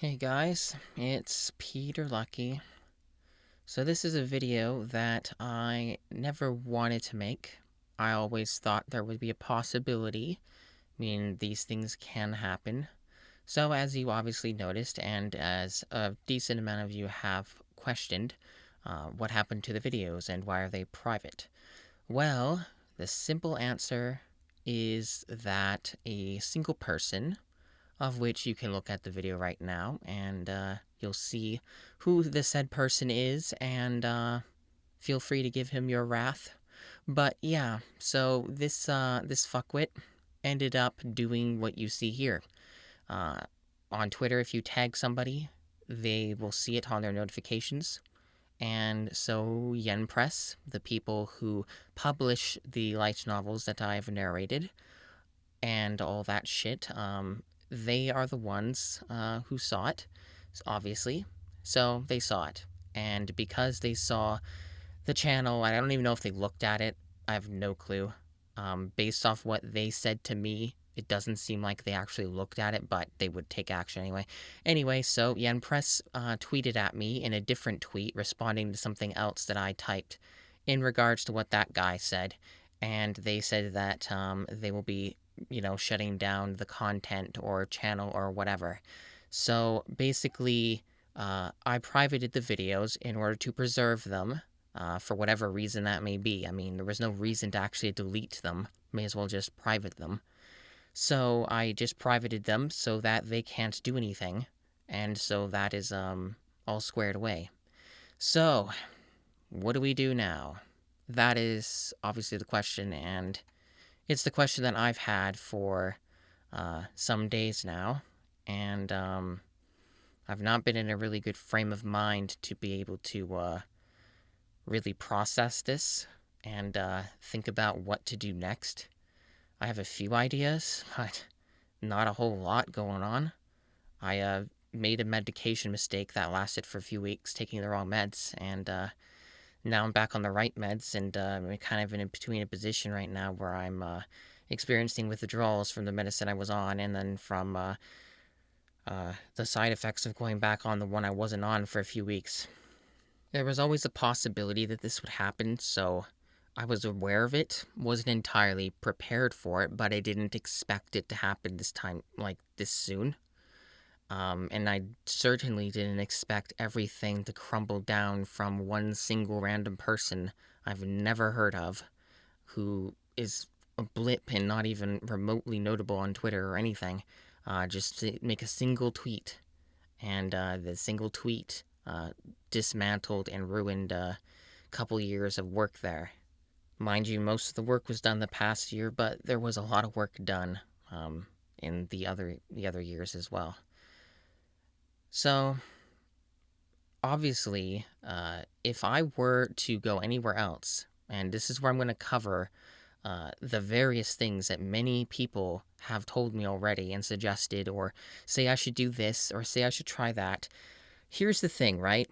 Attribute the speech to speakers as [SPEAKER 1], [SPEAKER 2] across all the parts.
[SPEAKER 1] Hey guys, it's Peter Lucky. So this is a video that I never wanted to make. I always thought there would be a possibility. I mean, these things can happen. So as you obviously noticed, and as a decent amount of you have questioned, what happened to the videos and why are they private? Well, the simple answer is that a single person, of which you can look at the video right now, and you'll see who the said person is, and feel free to give him your wrath. But yeah, so this fuckwit ended up doing what you see here. Uh, on Twitter, if you tag somebody, they will see it on their notifications. And so Yen Press, the people who publish the light novels that I've narrated, and all that shit, they are the ones who saw it, obviously. So they saw it. And because they saw the channel, I don't even know if they looked at it. I have no clue. Based off what they said to me, it doesn't seem like they actually looked at it, but they would take action anyway. Anyway, so Yen Press tweeted at me in a different tweet, responding to something else that I typed in regards to what that guy said. And they said that they will be, shutting down the content or channel or whatever. So basically, I privated the videos in order to preserve them for whatever reason that may be. I mean, there was no reason to actually delete them. May as well just private them. So I just privated them so that they can't do anything. And so that is all squared away. So, what do we do now? That is obviously the question, and it's the question that I've had for some days now. And I've not been in a really good frame of mind to be able to really process this and think about what to do next. I have a few ideas, but not a whole lot going on. I made a medication mistake that lasted for a few weeks, taking the wrong meds, and now I'm back on the right meds, and I'm kind of in between a position right now where I'm experiencing withdrawals from the medicine I was on, and then from the side effects of going back on the one I wasn't on for a few weeks. There was always a possibility that this would happen, so I was aware of it, wasn't entirely prepared for it, but I didn't expect it to happen this time, like this soon. And I certainly didn't expect everything to crumble down from one single random person I've never heard of, who is a blip and not even remotely notable on Twitter or anything, just to make a single tweet. And the single tweet dismantled and ruined a couple years of work there. Mind you, most of the work was done the past year, but there was a lot of work done in the other years as well. So, obviously, if I were to go anywhere else, and this is where I'm going to cover the various things that many people have told me already and suggested, or say I should do this, or say I should try that. Here's the thing, right?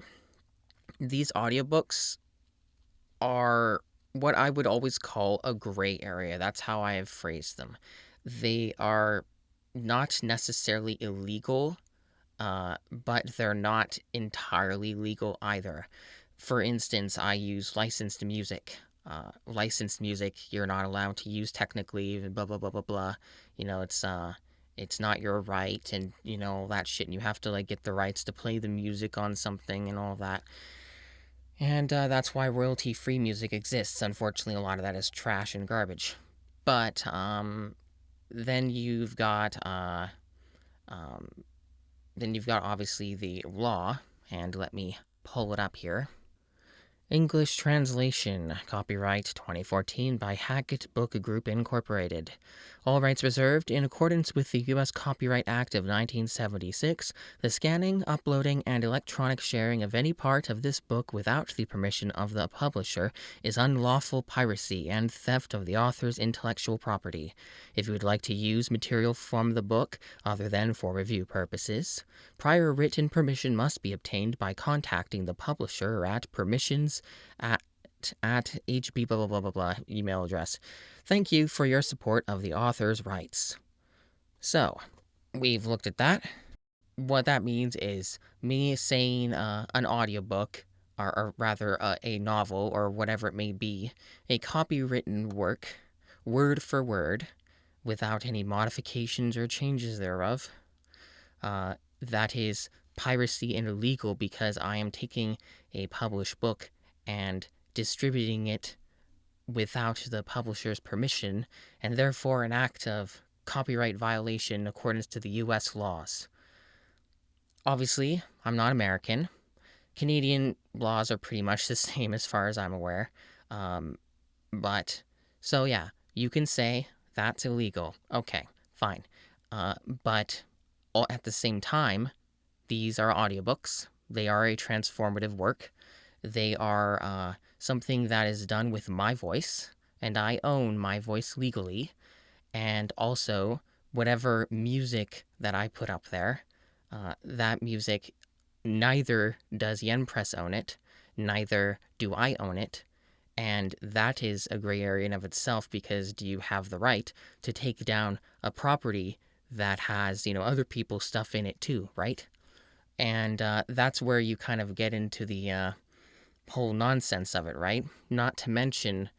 [SPEAKER 1] These audiobooks are what I would always call a gray area. That's how I have phrased them. They are not necessarily illegal, but they're not entirely legal either. For instance, I use licensed music. Licensed music, you're not allowed to use technically, blah blah blah blah blah. It's not your right, and all that shit. And you have to get the rights to play the music on something and all that. And that's why royalty-free music exists. Unfortunately, a lot of that is trash and garbage. But then you've got obviously the law, and let me pull it up here. English translation, copyright 2014 by Hackett Book Group Incorporated. All rights reserved. In accordance with the U.S. Copyright Act of 1976, the scanning, uploading, and electronic sharing of any part of this book without the permission of the publisher is unlawful piracy and theft of the author's intellectual property. If you would like to use material from the book, other than for review purposes, prior written permission must be obtained by contacting the publisher at permissions at hb blah blah blah blah blah email address. Thank you for your support of the author's rights. So, we've looked at that. what that means is me saying an audiobook, or rather a novel or whatever it may be, a copywritten work, word for word, without any modifications or changes thereof. That is piracy and illegal because I am taking a published book and distributing it without the publisher's permission, and therefore an act of copyright violation in accordance to the US laws. Obviously, I'm not American. Canadian laws are pretty much the same as far as I'm aware. Um, but, so yeah, you can say that's illegal. Okay, fine. But at the same time, these are audiobooks. They are a transformative work. They are something that is done with my voice, and I own my voice legally. And also, whatever music that I put up there, that music, neither does Yen Press own it, neither do I own it. And that is a gray area in of itself, because do you have the right to take down a property that has, other people's stuff in it too, right? And that's where you kind of get into the whole nonsense of it, right? Not to mention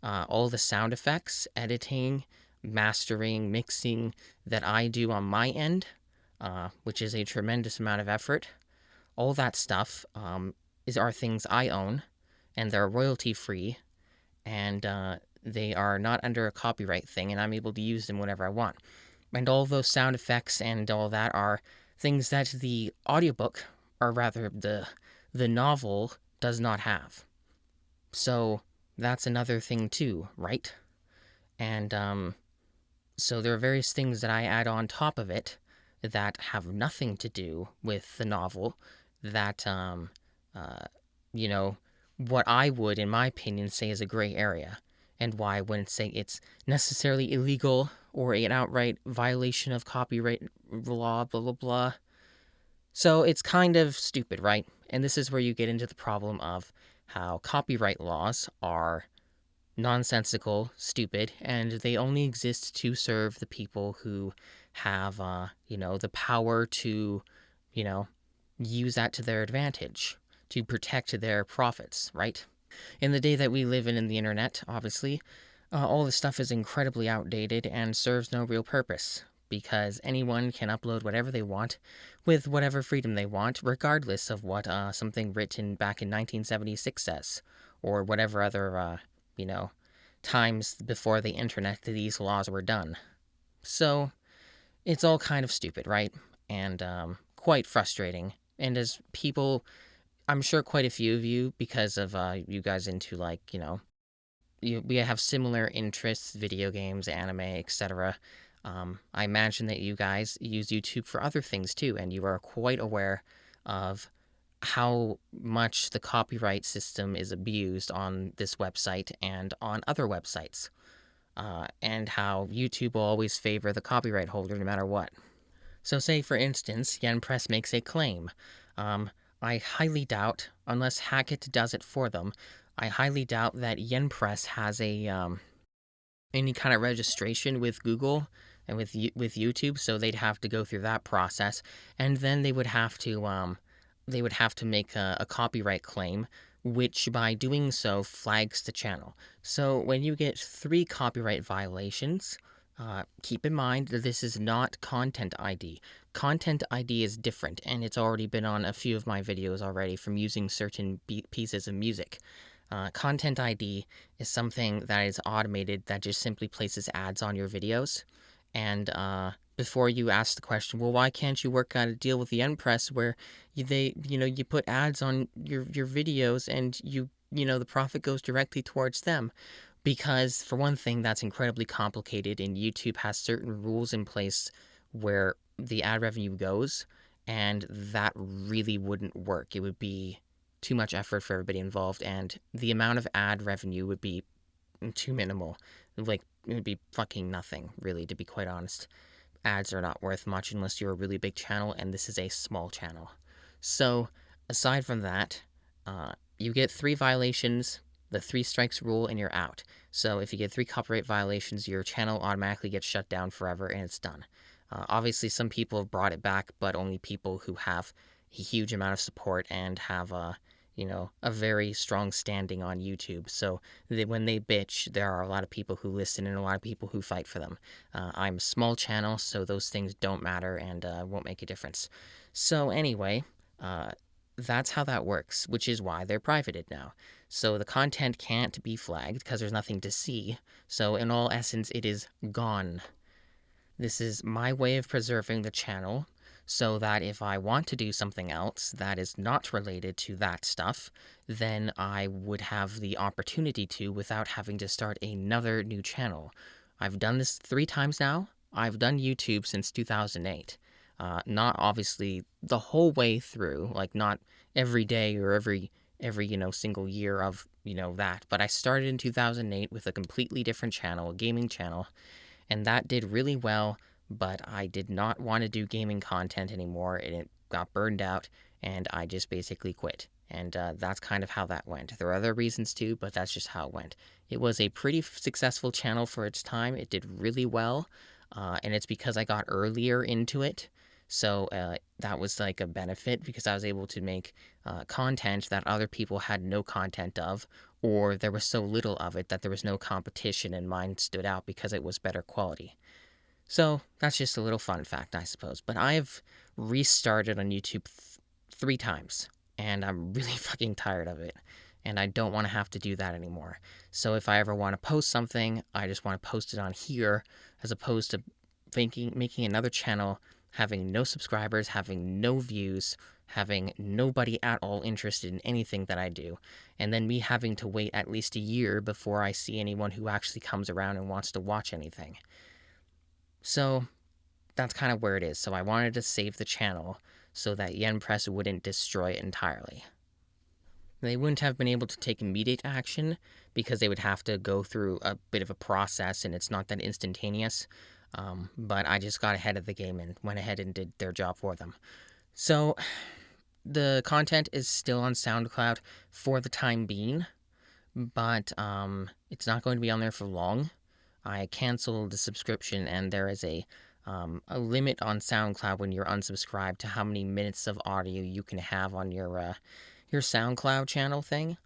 [SPEAKER 1] all the sound effects, editing, mastering, mixing that I do on my end, which is a tremendous amount of effort. All that stuff are things I own, and they're royalty free, and they are not under a copyright thing, and I'm able to use them whenever I want. And all those sound effects and all that are things that the audiobook, or rather the novel, does not have. So that's another thing too, right? And so there are various things that I add on top of it that have nothing to do with the novel, that uh, you know, what I would, in my opinion, say is a gray area, and why I wouldn't say it's necessarily illegal or an outright violation of copyright law, blah blah blah. So it's kind of stupid, right? And this is where you get into the problem of how copyright laws are nonsensical, stupid, and they only exist to serve the people who have, the power to, you know, use that to their advantage, to protect their profits, right? In the day that we live in the internet, obviously, all this stuff is incredibly outdated and serves no real purpose, because anyone can upload whatever they want with whatever freedom they want, regardless of what something written back in 1976 says, or whatever other, times before the internet these laws were done. So, it's all kind of stupid, right? And quite frustrating. And as people, I'm sure quite a few of you, because of you guys into, like, we have similar interests, video games, anime, etc. I imagine that you guys use YouTube for other things too, and you are quite aware of how much the copyright system is abused on this website and on other websites, and how YouTube will always favor the copyright holder no matter what. So, say for instance, Yen Press makes a claim. I highly doubt, unless Hackett does it for them, I highly doubt that Yen Press has a any kind of registration with Google and with YouTube, so they'd have to go through that process, and then they would have to make a copyright claim, which by doing so flags the channel. So when you get 3 copyright violations, keep in mind that this is not Content ID. Content ID is different, and it's already been on a few of my videos already from using certain pieces of music. Content ID is something that is automated that just simply places ads on your videos. And before you ask the question, well, why can't you work out a deal with the Yen Press where you put ads on your videos and the profit goes directly towards them? Because for one thing, that's incredibly complicated, and YouTube has certain rules in place where the ad revenue goes, and that really wouldn't work. It would be too much effort for everybody involved, and the amount of ad revenue would be too minimal. Like, it would be fucking nothing, really, to be quite honest. Ads are not worth much unless you're a really big channel, and this is a small channel. So, aside from that, you get 3 violations, the 3 strikes rule, and you're out. So if you get 3 copyright violations, your channel automatically gets shut down forever, and it's done. Obviously, some people have brought it back, but only people who have a huge amount of support and have a very strong standing on YouTube. So when they bitch, there are a lot of people who listen and a lot of people who fight for them. I'm a small channel, so those things don't matter and won't make a difference. So anyway, uh, that's how that works, which is why they're privated now. So the content can't be flagged because there's nothing to see. So in all essence, it is gone. This is my way of preserving the channel so that if I want to do something else that is not related to that stuff, then I would have the opportunity to without having to start another new channel. I've done this 3 times now. I've done YouTube since 2008. Not obviously the whole way through, like not every day or every single year of that, but I started in 2008 with a completely different channel, a gaming channel, and that did really well, but I did not want to do gaming content anymore, and it got burned out, and I just basically quit. And that's kind of how that went. There are other reasons too, but that's just how it went. It was a pretty successful channel for its time. It did really well, and it's because I got earlier into it. So that was like a benefit because I was able to make content that other people had no content of, or there was so little of it that there was no competition and mine stood out because it was better quality. So that's just a little fun fact, I suppose. But I've restarted on YouTube 3 times, and I'm really fucking tired of it. And I don't want to have to do that anymore. So if I ever want to post something, I just want to post it on here as opposed to making another channel, having no subscribers, having no views, having nobody at all interested in anything that I do, and then me having to wait at least a year before I see anyone who actually comes around and wants to watch anything. So that's kind of where it is. So I wanted to save the channel so that Yen Press wouldn't destroy it entirely. They wouldn't have been able to take immediate action because they would have to go through a bit of a process and it's not that instantaneous. But I just got ahead of the game and went ahead and did their job for them. So the content is still on SoundCloud for the time being, but it's not going to be on there for long. I canceled the subscription, and there is a limit on SoundCloud when you're unsubscribed to how many minutes of audio you can have on your SoundCloud channel thing.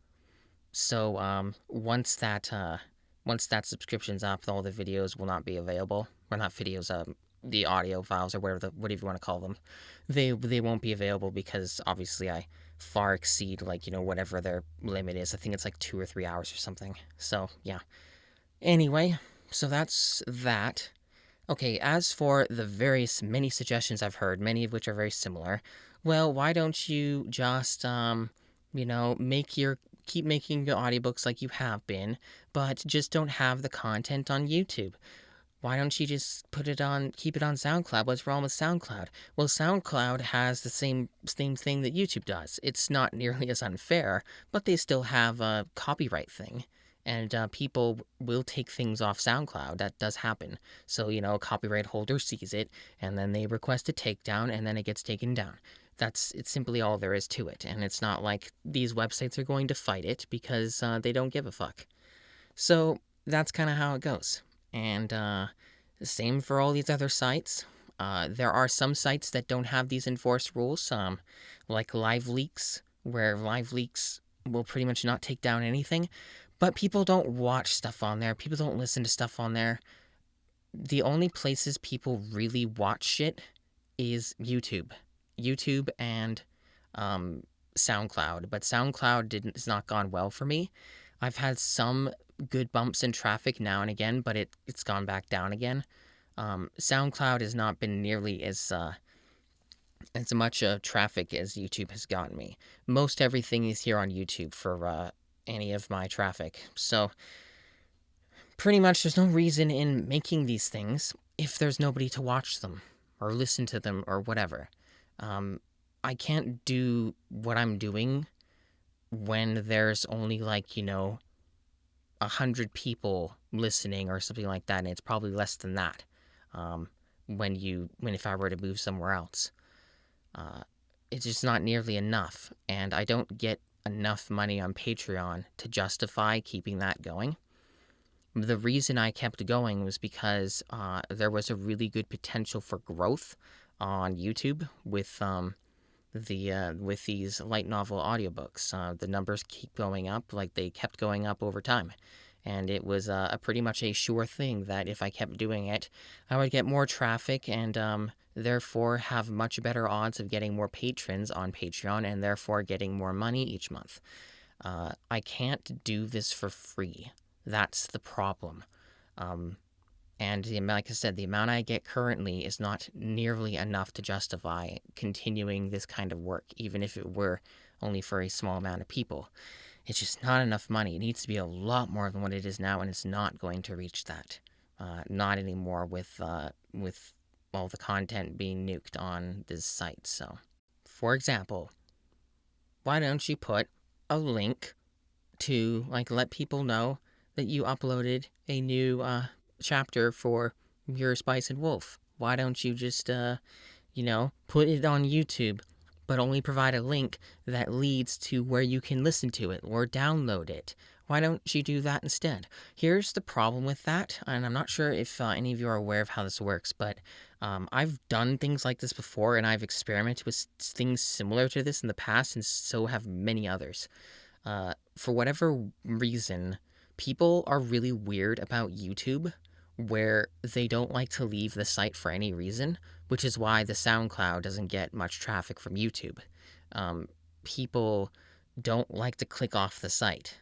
[SPEAKER 1] So once that subscription's up, all the videos will not be available. Or not videos, the audio files or whatever you want to call them. They won't be available because obviously I far exceed whatever their limit is. I think it's like 2 or 3 hours or something. So yeah. Anyway, so that's that. Okay, as for the various many suggestions I've heard, many of which are very similar, well, why don't you just keep making your audiobooks like you have been, but just don't have the content on YouTube? Why don't you just keep it on SoundCloud? What's wrong with SoundCloud? Well, SoundCloud has the same thing that YouTube does. It's not nearly as unfair, but they still have a copyright thing. And people will take things off SoundCloud. That does happen. So, a copyright holder sees it, and then they request a takedown, and then it gets taken down. It's simply all there is to it. And it's not like these websites are going to fight it because they don't give a fuck. So that's kind of how it goes. And the same for all these other sites. There are some sites that don't have these enforced rules, like Live Leaks, where Live Leaks will pretty much not take down anything. But people don't watch stuff on there. People don't listen to stuff on there. The only places people really watch shit is YouTube. YouTube and SoundCloud. But SoundCloud has not gone well for me. I've had some good bumps in traffic now and again, but it's gone back down again. SoundCloud has not been nearly as much traffic as YouTube has gotten me. Most everything is here on YouTube for any of my traffic. So pretty much there's no reason in making these things if there's nobody to watch them or listen to them or whatever. I can't do what I'm doing when there's only 100 people listening or something like that, and it's probably less than that. If I were to move somewhere else, it's just not nearly enough, and I don't get enough money on Patreon to justify keeping that going. The reason I kept going was because there was a really good potential for growth on YouTube with these light novel audiobooks. The numbers keep going up, like they kept going up over time. And it was a pretty much a sure thing that if I kept doing it, I would get more traffic and therefore have much better odds of getting more patrons on Patreon and therefore getting more money each month. I can't do this for free. That's the problem. Um, and like I said, the amount I get currently is not nearly enough to justify continuing this kind of work, even if it were only for a small amount of people. It's just not enough money. It needs to be a lot more than what it is now, and it's not going to reach that. Not anymore with all the content being nuked on this site. So, for example, why don't you put a link to like let people know that you uploaded a new chapter for your Spice and Wolf? Why don't you just put it on YouTube, but only provide a link that leads to where you can listen to it or download it? Why don't you do that instead? Here's the problem with that, and I'm not sure if any of you are aware of how this works, but I've done things like this before, and I've experimented with things similar to this in the past, and so have many others. For whatever reason, people are really weird about YouTube, where they don't like to leave the site for any reason, which is why the SoundCloud doesn't get much traffic from YouTube. People don't like to click off the site.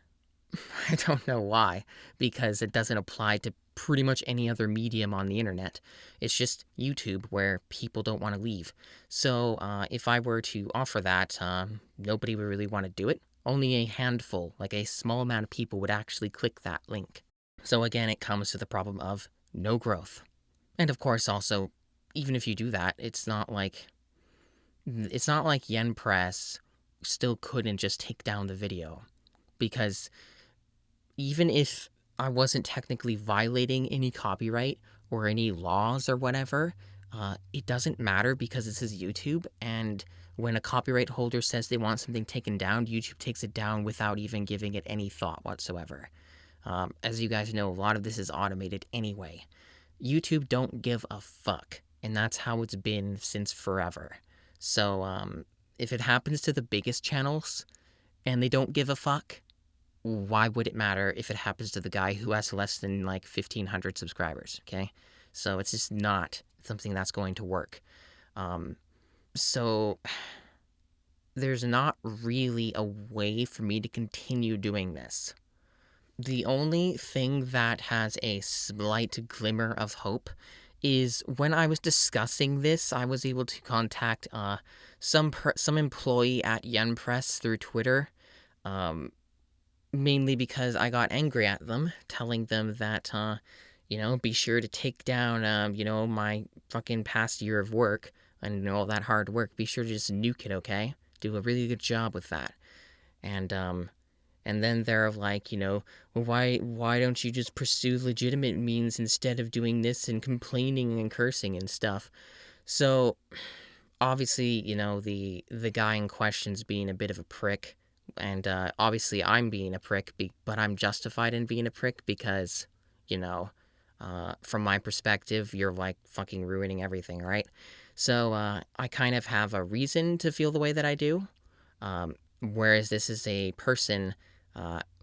[SPEAKER 1] I don't know why, because it doesn't apply to pretty much any other medium on the internet. It's just YouTube where people don't want to leave. So if I were to offer that, nobody would really want to do it. Only a handful, like a small amount of people, would actually click that link. So again, it comes to the problem of no growth. And of course, also, even if you do that, it's not like Yen Press still couldn't just take down the video, because even if I wasn't technically violating any copyright or any laws or whatever, it doesn't matter because this is YouTube, and when a copyright holder says they want something taken down, YouTube takes it down without even giving it any thought whatsoever. As you guys know, a lot of this is automated anyway. YouTube don't give a fuck, and that's how it's been since forever. So if it happens to the biggest channels and they don't give a fuck, why would it matter if it happens to the guy who has less than like 1,500 subscribers, okay? So it's just not something that's going to work. So there's not really a way for me to continue doing this. The only thing that has a slight glimmer of hope is when I was discussing this, I was able to contact some employee at Yen Press through Twitter, mainly because I got angry at them, telling them that, be sure to take down, my fucking past year of work and all that hard work. Be sure to just nuke it, okay? Do a really good job with that. And then they're like, well, why don't you just pursue legitimate means instead of doing this and complaining and cursing and stuff? So obviously, the guy in question's being a bit of a prick, and obviously I'm being a prick, but I'm justified in being a prick because, from my perspective, you're like fucking ruining everything, right? So I kind of have a reason to feel the way that I do, whereas this is a person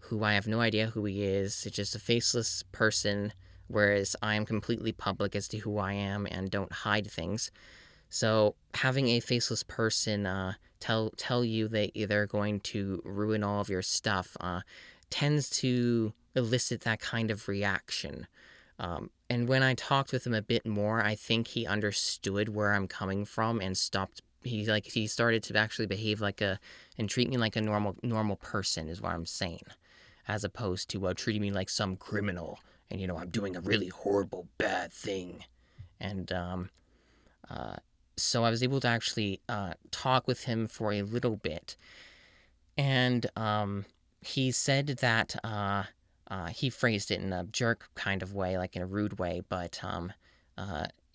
[SPEAKER 1] who I have no idea who he is. It's just a faceless person, whereas I am completely public as to who I am and don't hide things. So having a faceless person tell you that they're going to ruin all of your stuff tends to elicit that kind of reaction. And when I talked with him a bit more, I think he understood where I'm coming from and stopped. He started to actually behave and treat me like a normal person, is what I'm saying, as opposed to treating me like some criminal and I'm doing a really horrible bad thing. And so I was able to actually talk with him for a little bit, and he said that he phrased it in a jerk kind of way, like in a rude way, but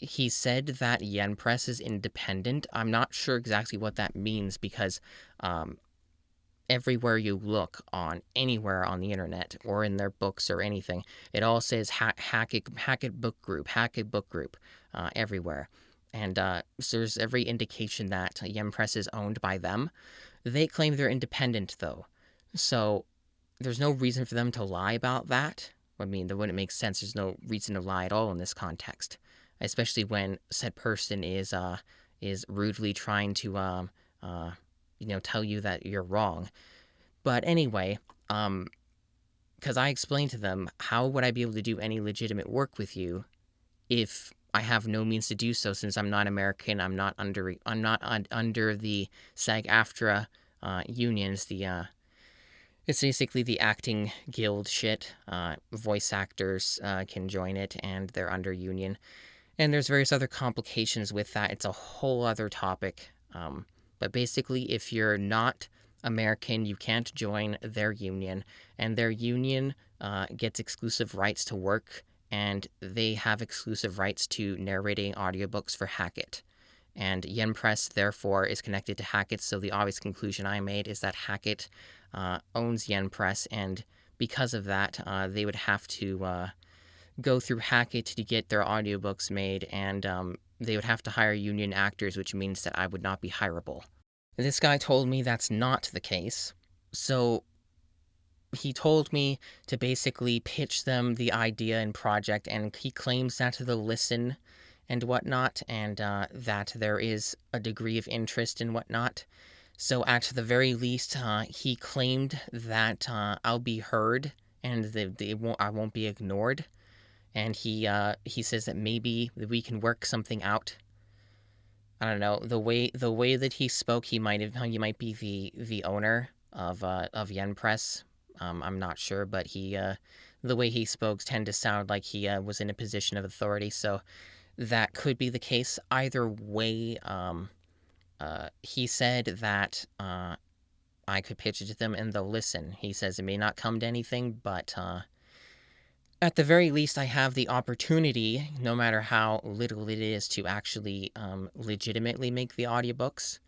[SPEAKER 1] he said that Yen Press is independent. I'm not sure exactly what that means because everywhere you look on anywhere on the internet or in their books or anything, it all says Hackett Book Group, Hackett Book Group, everywhere. And so there's every indication that Yen Press is owned by them. They claim they're independent, though. So there's no reason for them to lie about that. I mean, that wouldn't make sense. There's no reason to lie at all in this context, especially when said person is rudely trying to tell you that you're wrong. But anyway, because I explained to them, how would I be able to do any legitimate work with you if I have no means to do so, since I'm not American, I'm not under the SAG-AFTRA unions. It's basically the acting guild shit. Voice actors can join it, and they're under union. And there's various other complications with that. It's a whole other topic. But basically, if you're not American, you can't join their union, and their union gets exclusive rights to work, and they have exclusive rights to narrating audiobooks for Hackett. And Yen Press, therefore, is connected to Hackett, so the obvious conclusion I made is that Hackett owns Yen Press, and because of that, they would have to go through Hackett to get their audiobooks made, and they would have to hire union actors, which means that I would not be hireable. This guy told me that's not the case, so he told me to basically pitch them the idea and project, and he claims that they'll listen and whatnot, and that there is a degree of interest and whatnot. So at the very least, he claimed that I'll be heard and I won't be ignored. And he says that maybe we can work something out. I don't know, the way that he spoke, he might be the owner of Yen Press. I'm not sure, but the way he spoke tend to sound like he was in a position of authority. So that could be the case. Either way, he said that I could pitch it to them and they'll listen. He says it may not come to anything, but at the very least, I have the opportunity, no matter how little it is, to actually legitimately make the audiobooks.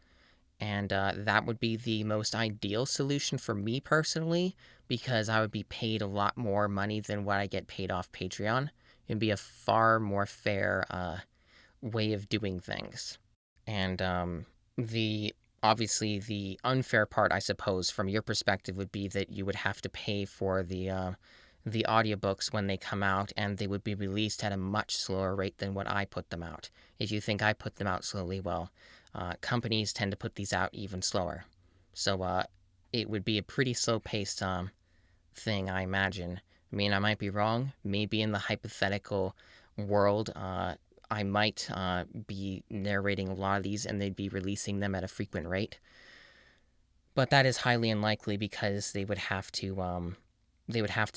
[SPEAKER 1] And that would be the most ideal solution for me personally, because I would be paid a lot more money than what I get paid off Patreon. It'd be a far more fair way of doing things. And obviously the unfair part, I suppose, from your perspective, would be that you would have to pay for the audiobooks when they come out, and they would be released at a much slower rate than what I put them out. If you think I put them out slowly, well, companies tend to put these out even slower. So it would be a pretty slow-paced thing, I imagine. I mean, I might be wrong. Maybe in the hypothetical world, I might be narrating a lot of these and they'd be releasing them at a frequent rate. But that is highly unlikely, because they would have to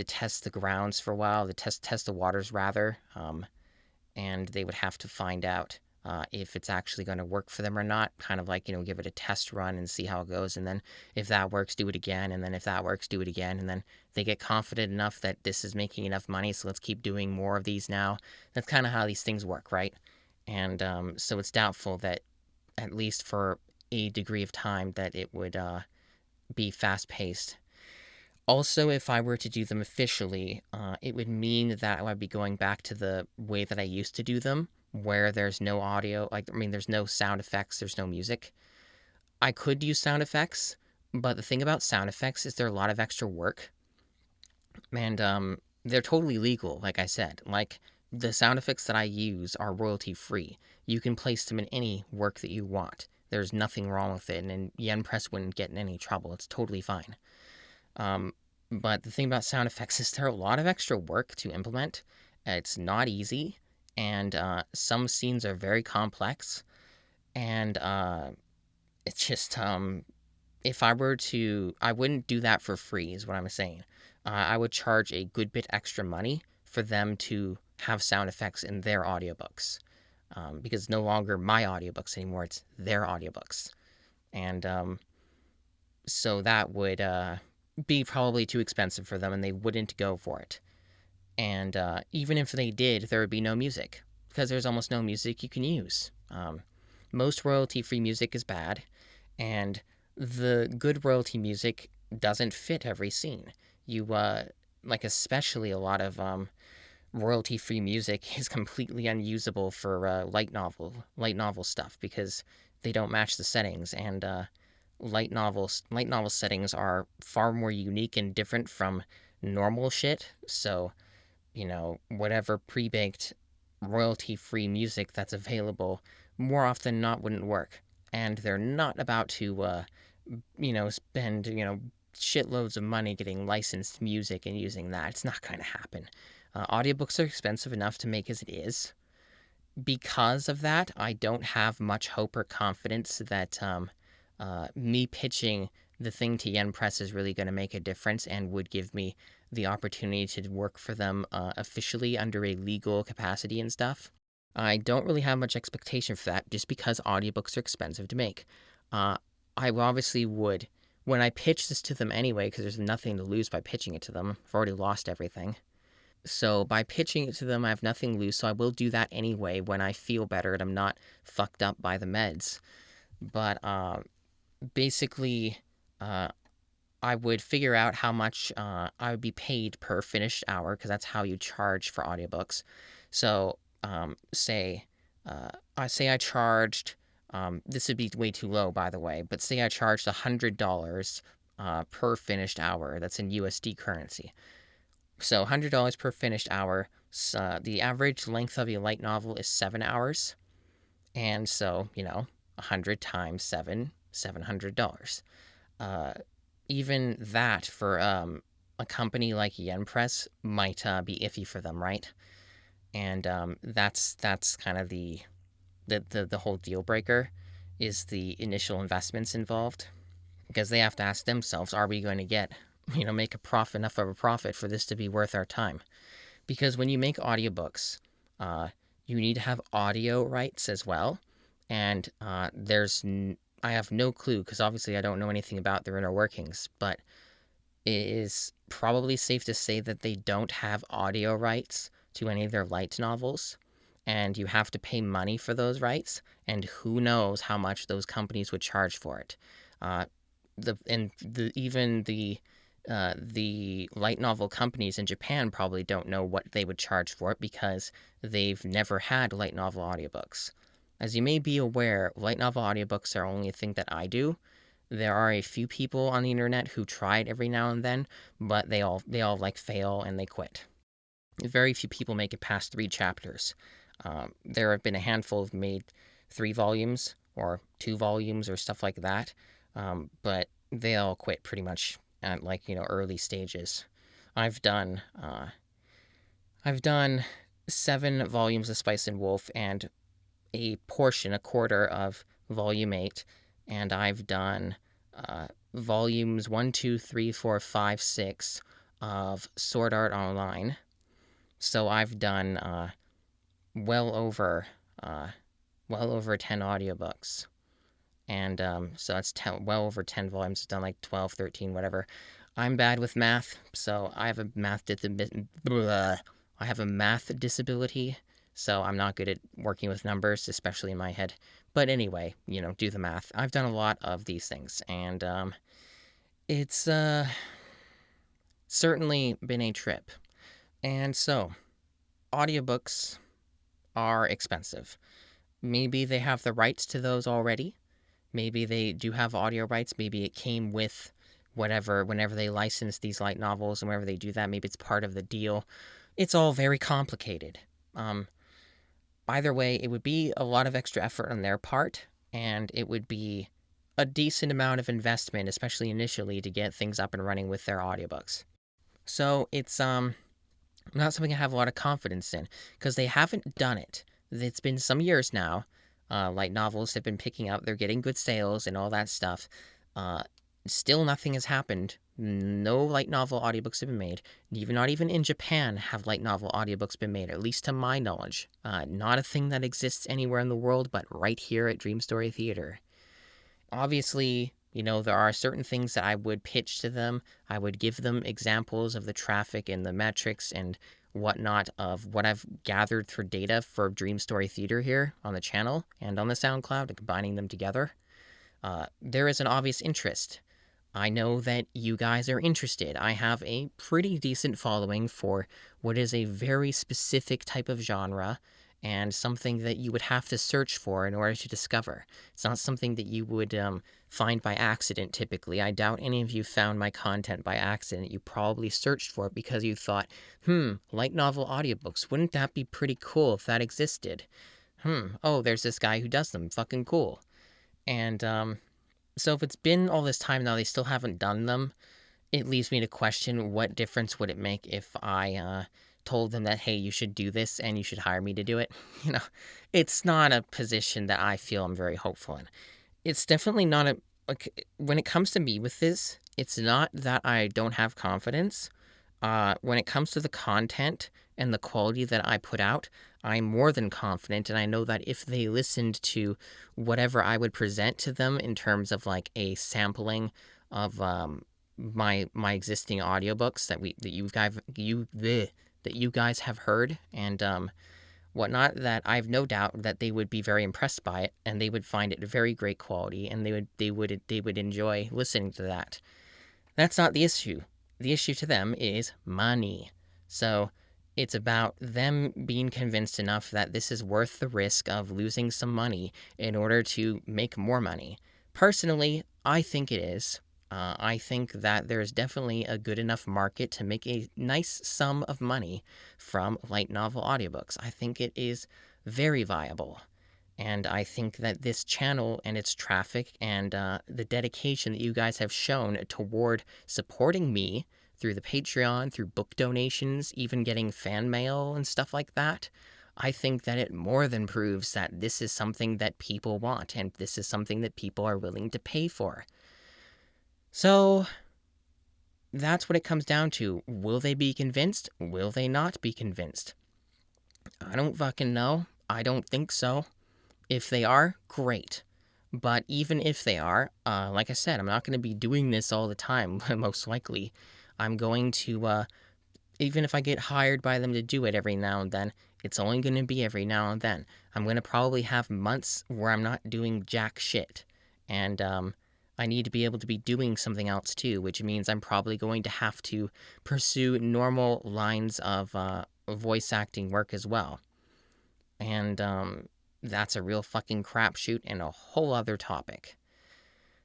[SPEAKER 1] test the grounds for a while, test the waters rather, and they would have to find out if it's actually going to work for them or not. Kind of like, give it a test run and see how it goes, and then if that works, do it again, and then if that works, do it again, and then they get confident enough that this is making enough money, so let's keep doing more of these now. That's kind of how these things work, right? And so it's doubtful that, at least for a degree of time, that it would be fast-paced. Also, if I were to do them officially, it would mean that I would be going back to the way that I used to do them, where there's no audio, there's no sound effects, there's no music. I could use sound effects, but the thing about sound effects is they're a lot of extra work, and they're totally legal, like I said. Like, the sound effects that I use are royalty-free. You can place them in any work that you want. There's nothing wrong with it, and Yen Press wouldn't get in any trouble. It's totally fine. But the thing about sound effects is they're a lot of extra work to implement. It's not easy, and some scenes are very complex, and it's just, if I were to, I wouldn't do that for free, is what I'm saying. I would charge a good bit extra money for them to have sound effects in their audiobooks, because it's no longer my audiobooks anymore, it's their audiobooks. And so that would be probably too expensive for them, and they wouldn't go for it. And even if they did, there would be no music, because there's almost no music you can use. Most royalty-free music is bad, and the good royalty music doesn't fit every scene. You like especially a lot of royalty-free music is completely unusable for light novel stuff because they don't match the settings, and light novel settings are far more unique and different from normal shit. So whatever pre-baked royalty-free music that's available more often than not wouldn't work, and they're not about to spend shitloads of money getting licensed music and using that. It's not going to happen. Audiobooks are expensive enough to make as it is. Because of that, I don't have much hope or confidence that me pitching the thing to Yen Press is really going to make a difference and would give me the opportunity to work for them officially under a legal capacity and stuff. I don't really have much expectation for that just because audiobooks are expensive to make. Uh, I obviously would, when I pitch this to them anyway, because there's nothing to lose by pitching it to them. I've already lost everything. So by pitching it to them, I have nothing to lose. So I will do that anyway when I feel better and I'm not fucked up by the meds. But basically, uh, I would figure out how much I would be paid per finished hour because that's how you charge for audiobooks. So I say I charged. This would be way too low, by the way, but say I charged $100 per finished hour. That's in USD currency. So $100 per finished hour. The average length of a light novel is 7 hours, and so 100 times seven, $700. Uh, Even that for a company like Yen Press might be iffy for them, right? And that's kind of the whole deal breaker is the initial investments involved because they have to ask themselves, are we going to get make a profit enough of a profit for this to be worth our time? Because when you make audiobooks, uh, you need to have audio rights as well, and I have no clue because obviously I don't know anything about their inner workings, but it is probably safe to say that they don't have audio rights to any of their light novels, and you have to pay money for those rights, and who knows how much those companies would charge for it. Uh, even the light novel companies in Japan probably don't know what they would charge for it because they've never had light novel audiobooks. As you may be aware, light novel audiobooks are only a thing that I do. There are a few people on the internet who tried every now and then, but they all like fail and they quit. Very few people make it past 3 chapters. There have been a handful of made 3 volumes or 2 volumes or stuff like that, but they all quit pretty much at early stages. I've done uh, I've done 7 volumes of Spice and Wolf and a quarter of volume 8, and I've done volumes 1, 2, 3, 4, 5, 6 of Sword Art Online. So I've done well over uh, well over 10 audiobooks. And so that's well over 10 volumes. It's done like 12, 13, whatever. I'm bad with math, so I have a math disability, so I'm not good at working with numbers, especially in my head. But anyway, do the math. I've done a lot of these things, and it's certainly been a trip. And so, audiobooks are expensive. Maybe they have the rights to those already. Maybe they do have audio rights. Maybe it came with whenever they license these light novels and whenever they do that, maybe it's part of the deal. It's all very complicated. Um, Either way, it would be a lot of extra effort on their part, and it would be a decent amount of investment, especially initially, to get things up and running with their audiobooks. So it's not something I have a lot of confidence in because they haven't done it. It's been some years now. Light novels have been picking up, they're getting good sales and all that stuff. Uh, Still, nothing has happened. No light novel audiobooks have been made. Not even in Japan have light novel audiobooks been made, at least to my knowledge. Not a thing that exists anywhere in the world, but right here at Dream Story Theater. Obviously, there are certain things that I would pitch to them. I would give them examples of the traffic and the metrics and whatnot of what I've gathered for data for Dream Story Theater here on the channel and on the SoundCloud and combining them together. There is an obvious interest. I know that you guys are interested. I have a pretty decent following for what is a very specific type of genre and something that you would have to search for in order to discover. It's not something that you would find by accident typically. I doubt any of you found my content by accident. You probably searched for it because you thought, light novel audiobooks, wouldn't that be pretty cool if that existed? Oh, there's this guy who does them, fucking cool. And so if it's been all this time now, they still haven't done them, it leaves me to question what difference would it make if I told them that, hey, you should do this and you should hire me to do it. You know, it's not a position that I feel I'm very hopeful in. It's definitely not a, like, when it comes to me with this, it's not that I don't have confidence. When it comes to the content and the quality that I put out, I'm more than confident, and I know that if they listened to whatever I would present to them in terms of like a sampling of my existing audiobooks that you guys have heard and whatnot, that I've no doubt that they would be very impressed by it and they would find it very great quality and they would enjoy listening to that. That's not the issue. The issue to them is money. So it's about them being convinced enough that this is worth the risk of losing some money in order to make more money. Personally, I think it is. I think that there's definitely a good enough market to make a nice sum of money from light novel audiobooks. I think it is very viable. And I think that this channel and its traffic and the dedication that you guys have shown toward supporting me through the Patreon, through book donations, even getting fan mail and stuff like that, I think that it more than proves that this is something that people want and this is something that people are willing to pay for. So that's what it comes down to. Will they be convinced? Will they not be convinced? I don't fucking know. I don't think so. If they are, great. But even if they are, like I said, I'm not going to be doing this all the time, most likely. I'm going to, even if I get hired by them to do it every now and then, it's only going to be every now and then. I'm going to probably have months where I'm not doing jack shit. And I need to be able to be doing something else too, which means I'm probably going to have to pursue normal lines of voice acting work as well. And that's a real fucking crapshoot and a whole other topic.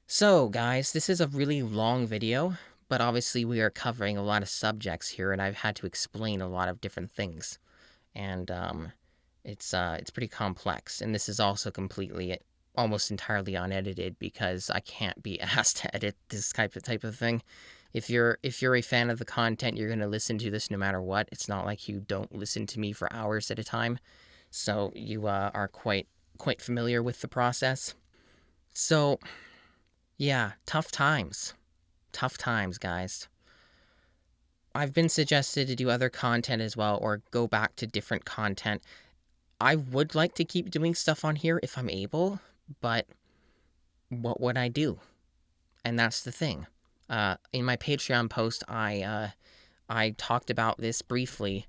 [SPEAKER 1] So, guys, this is a really long video, but obviously we are covering a lot of subjects here, and I've had to explain a lot of different things. And it's pretty complex, and this is also completely, almost entirely unedited because I can't be asked to edit this type of thing. If you're a fan of the content, you're gonna listen to this no matter what. It's not like you don't listen to me for hours at a time. So you are quite familiar with the process. So, yeah, tough times. Tough times, guys. I've been suggested to do other content as well, or go back to different content. I would like to keep doing stuff on here if I'm able, but what would I do? And that's the thing. In my Patreon post, I talked about this briefly,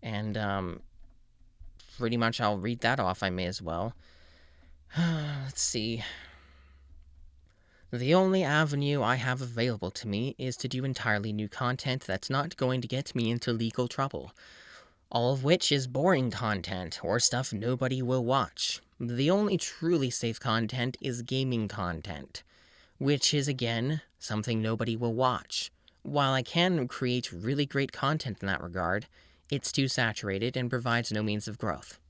[SPEAKER 1] and pretty much I'll read that off. I may as well. Let's see. The only avenue I have available to me is to do entirely new content that's not going to get me into legal trouble. All of which is boring content, or stuff nobody will watch. The only truly safe content is gaming content, which is, again, something nobody will watch. While I can create really great content in that regard, it's too saturated and provides no means of growth.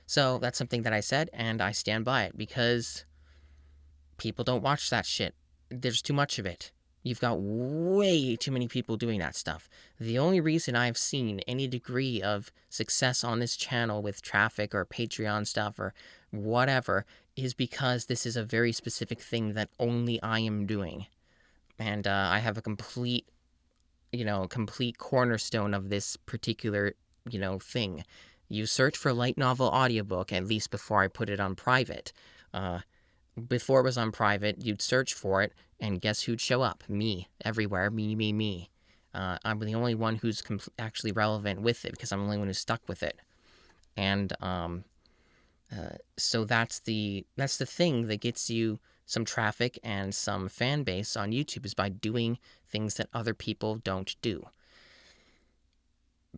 [SPEAKER 1] So that's something that I said, and I stand by it, because people don't watch that shit. There's too much of it. You've got way too many people doing that stuff. The only reason I've seen any degree of success on this channel with traffic or Patreon stuff or whatever is because this is a very specific thing that only I am doing. And I have a complete cornerstone of this particular, thing. You search for light novel audiobook, at least before I put it on private. Before it was on private, you'd search for it, and guess who'd show up? Me. Everywhere. Me. I'm the only one who's actually relevant with it, because I'm the only one who's stuck with it. And so that's the thing that gets you some traffic and some fan base on YouTube is by doing things that other people don't do.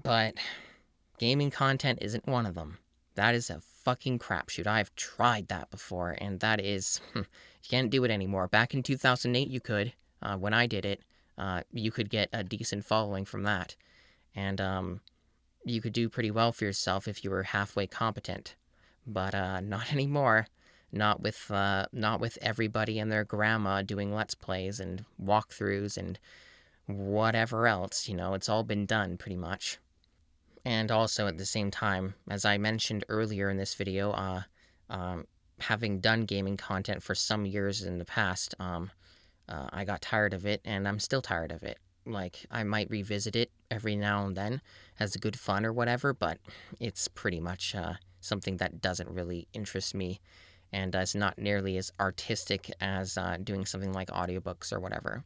[SPEAKER 1] But gaming content isn't one of them. That is a fucking crapshoot. I've tried that before, and that is... you can't do it anymore. Back in 2008, you could. When I did it, you could get a decent following from that. And you could do pretty well for yourself if you were halfway competent. But not anymore. Not with everybody and their grandma doing Let's Plays and walkthroughs and whatever else. It's all been done, pretty much. And also, at the same time, as I mentioned earlier in this video, having done gaming content for some years in the past, I got tired of it, and I'm still tired of it. Like, I might revisit it every now and then as good fun or whatever, but it's pretty much something that doesn't really interest me, and is not nearly as artistic as doing something like audiobooks or whatever.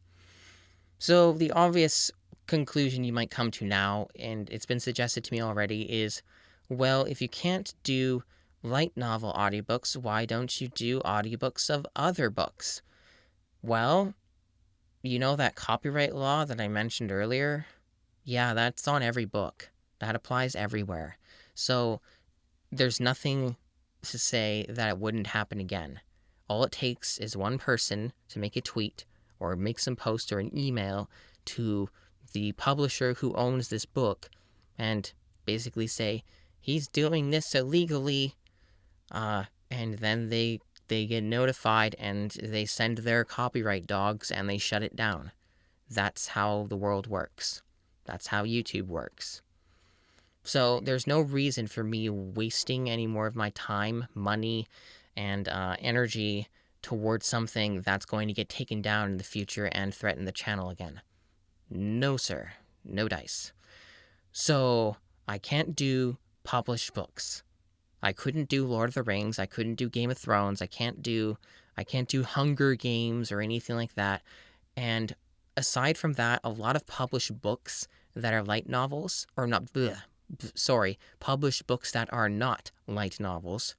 [SPEAKER 1] So the obvious conclusion you might come to now, and it's been suggested to me already, is, well, if you can't do light novel audiobooks, why don't you do audiobooks of other books? Well, that copyright law that I mentioned earlier? Yeah, that's on every book. That applies everywhere. So there's nothing to say that it wouldn't happen again. All it takes is one person to make a tweet or make some post or an email to the publisher who owns this book and basically say, he's doing this illegally, and then they get notified and they send their copyright dogs and they shut it down. That's how the world works. That's how YouTube works. So there's no reason for me wasting any more of my time, money, and energy towards something that's going to get taken down in the future and threaten the channel again. No, sir. No dice. So I can't do published books. I couldn't do Lord of the Rings. I couldn't do Game of Thrones. I can't do Hunger Games or anything like that. And aside from that, a lot of published books that are light novels, or not, published books that are not light novels,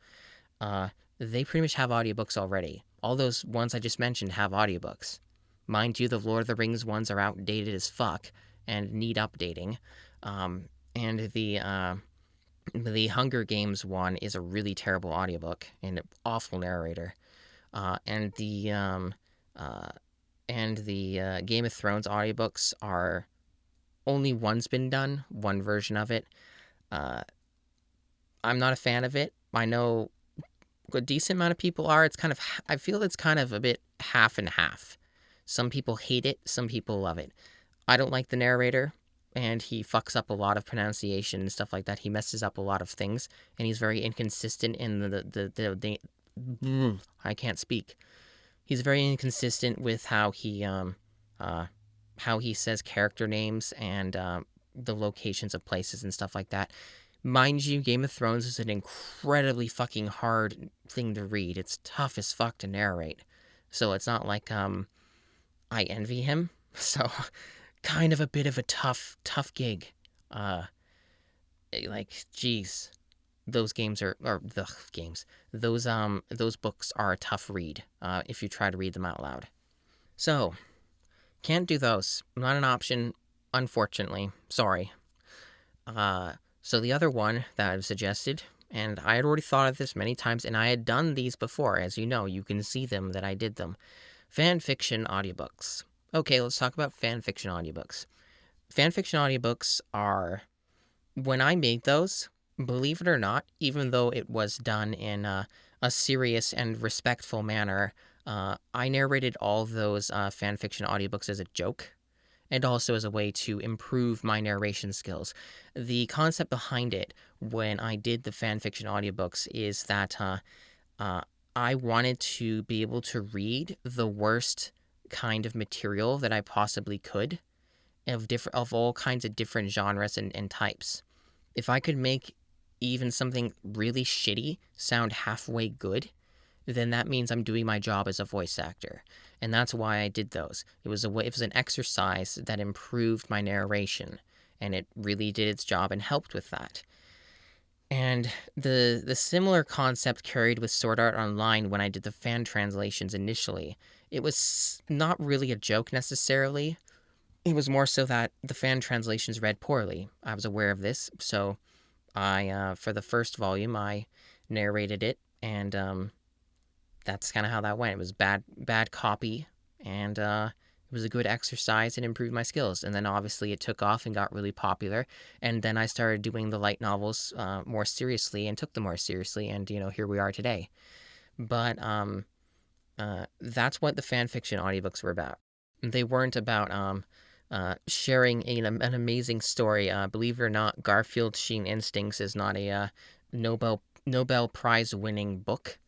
[SPEAKER 1] they pretty much have audiobooks already. All those ones I just mentioned have audiobooks. Mind you, the Lord of the Rings ones are outdated as fuck and need updating. And the Hunger Games one is a really terrible audiobook and an awful narrator. And the Game of Thrones audiobooks are... only one's been done, one version of it. I'm not a fan of it. I know a decent amount of people are. I feel it's kind of a bit half and half. Some people hate it, some people love it. I don't like the narrator, and he fucks up a lot of pronunciation and stuff like that. He messes up a lot of things, and he's very inconsistent in the I can't speak. He's very inconsistent with how he says character names and the locations of places and stuff like that. Mind you, Game of Thrones is an incredibly fucking hard thing to read. It's tough as fuck to narrate. So it's not like I envy him. So kind of a bit of a tough gig. Geez. Those games are, or the games, those books are a tough read if you try to read them out loud. So, can't do those. Not an option, unfortunately. Sorry. So the other one that I've suggested, and I had already thought of this many times, and I had done these before, as you know, you can see them that I did them. Fan fiction audiobooks. Okay, let's talk about fan fiction audiobooks. Fan fiction audiobooks are, when I made those, believe it or not, even though it was done in a serious and respectful manner, I narrated all those fan fiction audiobooks as a joke, and also as a way to improve my narration skills. The concept behind it, when I did the fan fiction audiobooks, is that I wanted to be able to read the worst kind of material that I possibly could, of all kinds of different genres and types. If I could make even something really shitty sound halfway good, then that means I'm doing my job as a voice actor. And that's why I did those. It was an exercise that improved my narration, and it really did its job and helped with that. And the similar concept carried with Sword Art Online when I did the fan translations initially. It was not really a joke necessarily. It was more so that the fan translations read poorly. I was aware of this, so for the first volume, I narrated it, and that's kind of how that went. It was bad copy, and it was a good exercise and improved my skills. And then obviously it took off and got really popular. And then I started doing the light novels more seriously and took them more seriously. And here we are today. But that's what the fan fiction audiobooks were about. They weren't about sharing an amazing story. Believe it or not, Garfield Sheen Instincts is not a Nobel Prize winning book.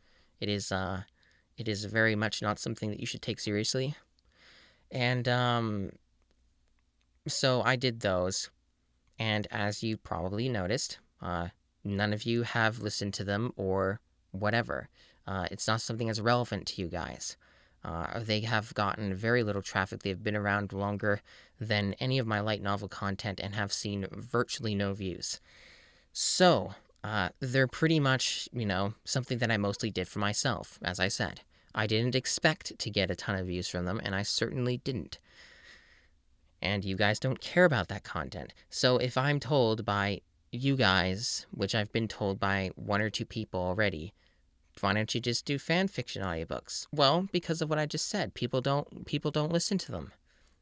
[SPEAKER 1] It is very much not something that you should take seriously. And so I did those, and as you probably noticed, none of you have listened to them or whatever. It's not something that's relevant to you guys. They have gotten very little traffic. They've been around longer than any of my light novel content and have seen virtually no views. So, they're pretty much, something that I mostly did for myself, as I said. I didn't expect to get a ton of views from them, and I certainly didn't. And you guys don't care about that content. So if I'm told by you guys, which I've been told by one or two people already, why don't you just do fan fiction audiobooks? Well, because of what I just said, people don't listen to them.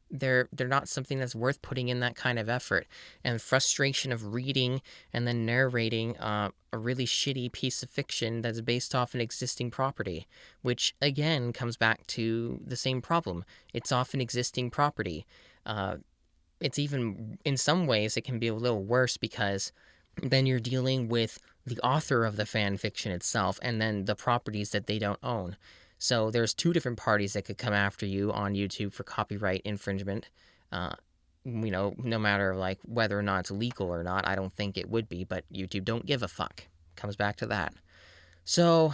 [SPEAKER 1] They're not something that's worth putting in that kind of effort. And frustration of reading and then narrating a really shitty piece of fiction that's based off an existing property, which again comes back to the same problem. It's off an existing property. It's even, in some ways, it can be a little worse because then you're dealing with the author of the fan fiction itself and then the properties that they don't own. So there's two different parties that could come after you on YouTube for copyright infringement. No matter like whether or not it's legal or not. I don't think it would be, but YouTube don't give a fuck. Comes back to that. So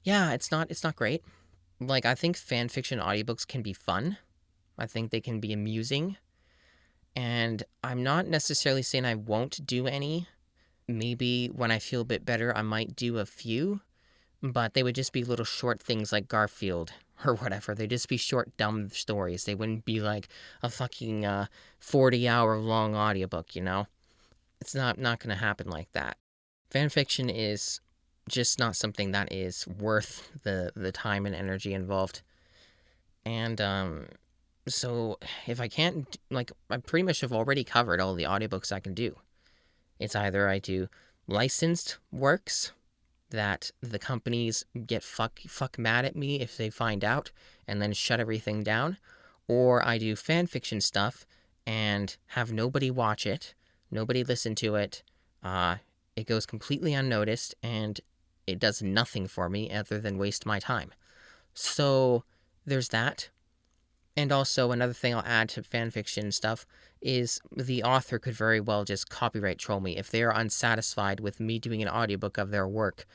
[SPEAKER 1] yeah, it's not great. Like, I think fan fiction audiobooks can be fun. I think they can be amusing. And I'm not necessarily saying I won't do any. Maybe when I feel a bit better, I might do a few. But they would just be little short things like Garfield or whatever. They'd just be short, dumb stories. They wouldn't be like a fucking 40-hour long audiobook, It's not going to happen like that. Fanfiction is just not something that is worth the time and energy involved. And so if I can't, like, I pretty much have already covered all the audiobooks I can do. It's either I do licensed works that the companies get fuck mad at me if they find out and then shut everything down, or I do fan fiction stuff and have nobody watch it, nobody listen to it, it goes completely unnoticed, and it does nothing for me other than waste my time. So there's that. And also, another thing I'll add to fanfiction stuff is the author could very well just copyright troll me if they are unsatisfied with me doing an audiobook of their work,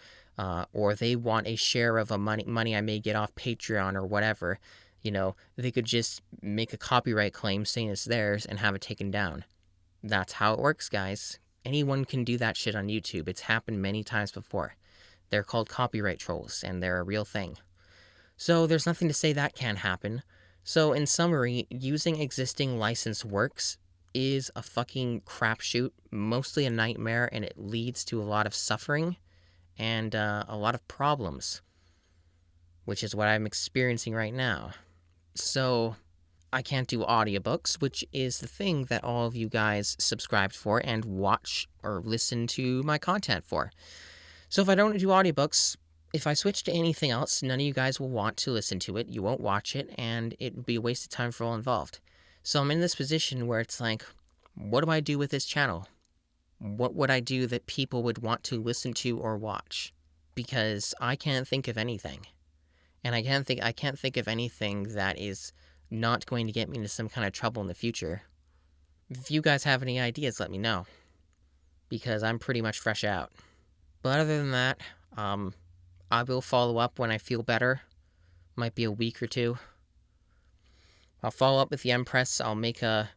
[SPEAKER 1] or they want a share of a money I may get off Patreon or whatever. They could just make a copyright claim saying it's theirs and have it taken down. That's how it works, guys. Anyone can do that shit on YouTube. It's happened many times before. They're called copyright trolls, and they're a real thing. So there's nothing to say that can't happen. So in summary, using existing licensed works is a fucking crapshoot, mostly a nightmare, and it leads to a lot of suffering and a lot of problems, which is what I'm experiencing right now. So I can't do audiobooks, which is the thing that all of you guys subscribed for and watch or listen to my content for. So if I don't do audiobooks, if I switch to anything else, none of you guys will want to listen to it, you won't watch it, and it would be a waste of time for all involved. So I'm in this position where it's like, what do I do with this channel? What would I do that people would want to listen to or watch? Because I can't think of anything. And I can't think of anything that is not going to get me into some kind of trouble in the future. If you guys have any ideas, let me know. Because I'm pretty much fresh out. But other than that, I will follow up when I feel better. Might be a week or two. I'll follow up with the Empress. I'll make a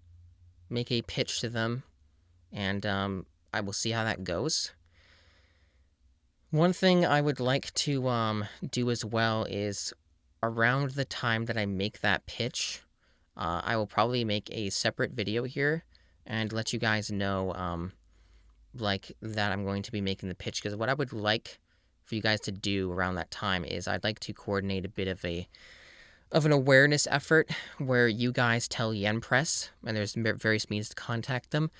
[SPEAKER 1] pitch to them, and I will see how that goes. One thing I would like to do as well is around the time that I make that pitch, I will probably make a separate video here and let you guys know like that I'm going to be making the pitch, because what I would like for you guys to do around that time is I'd like to coordinate a bit of an awareness effort where you guys tell Yen Press, and there's various means to contact them.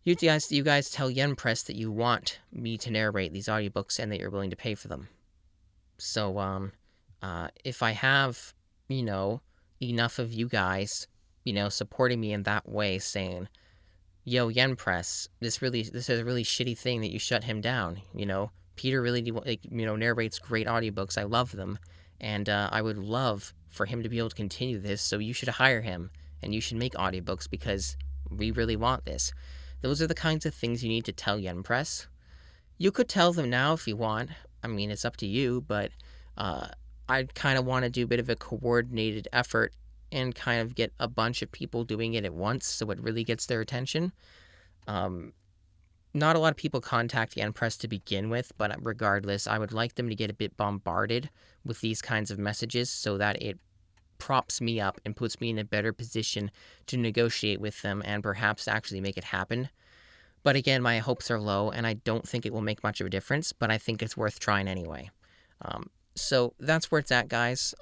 [SPEAKER 1] You guys tell Yen Press that you want me to narrate these audiobooks and that you're willing to pay for them. So if I have, you know, enough of you guys, supporting me in that way, saying, "Yo, Yen Press, this is a really shitty thing that you shut him down." Peter really, narrates great audiobooks. I love them, and I would love for him to be able to continue this. So you should hire him, and you should make audiobooks because we really want this. Those are the kinds of things you need to tell Yen Press. You could tell them now if you want. I mean, it's up to you, but uh, I kind of want to do a bit of a coordinated effort and kind of get a bunch of people doing it at once so it really gets their attention. Um, Not a lot of people contact Yen Press to begin with, but regardless, I would like them to get a bit bombarded with these kinds of messages so that it props me up and puts me in a better position to negotiate with them and perhaps actually make it happen. But again, my hopes are low, and I don't think it will make much of a difference, but I think it's worth trying anyway. So that's where it's at, guys.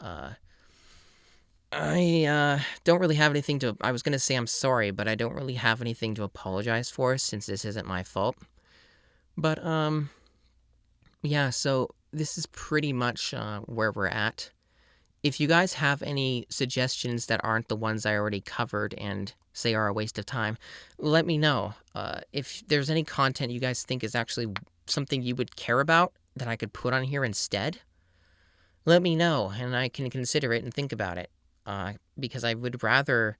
[SPEAKER 1] I don't really have anything to. I was going to say I'm sorry, but I don't really have anything to apologize for since this isn't my fault. But, yeah, so this is pretty much where we're at. If you guys have any suggestions that aren't the ones I already covered and say are a waste of time, let me know. If there's any content you guys think is actually something you would care about that I could put on here instead, let me know and I can consider it and think about it. Because I would rather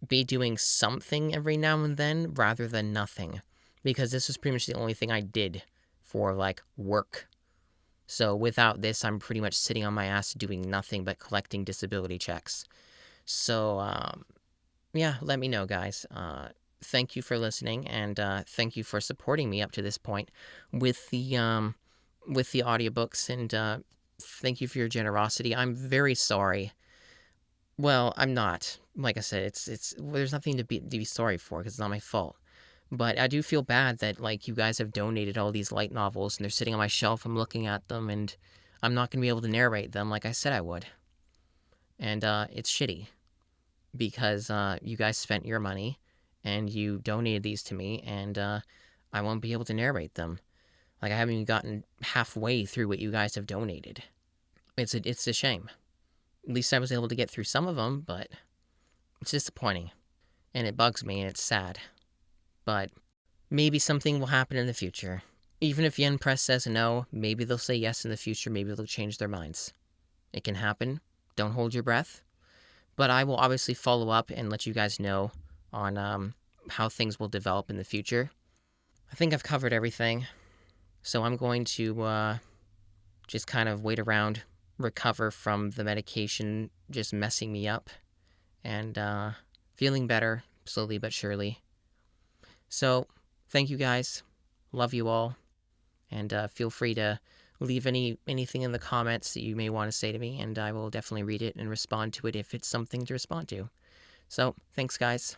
[SPEAKER 1] be doing something every now and then rather than nothing. Because this was pretty much the only thing I did for, like, work. So without this, I'm pretty much sitting on my ass doing nothing but collecting disability checks. So, yeah, let me know, guys. Thank you for listening, and thank you for supporting me up to this point with the audiobooks, and thank you for your generosity. I'm very sorry. Well, I'm not. Like I said, there's nothing to be sorry for because it's not my fault. But I do feel bad that, like, you guys have donated all these light novels and they're sitting on my shelf. I'm looking at them and I'm not going to be able to narrate them like I said I would. And it's shitty because you guys spent your money and you donated these to me, and I won't be able to narrate them. Like, I haven't even gotten halfway through what you guys have donated. It's a shame. At least I was able to get through some of them, but it's disappointing. And it bugs me and it's sad. But maybe something will happen in the future. Even if Yen Press says no, maybe they'll say yes in the future. Maybe they'll change their minds. It can happen. Don't hold your breath. But I will obviously follow up and let you guys know on how things will develop in the future. I think I've covered everything. So I'm going to just kind of wait around, recover from the medication just messing me up, and feeling better slowly but surely. So, thank you guys. Love you all. And feel free to leave anything in the comments that you may want to say to me, and I will definitely read it and respond to it if it's something to respond to. So, thanks, guys.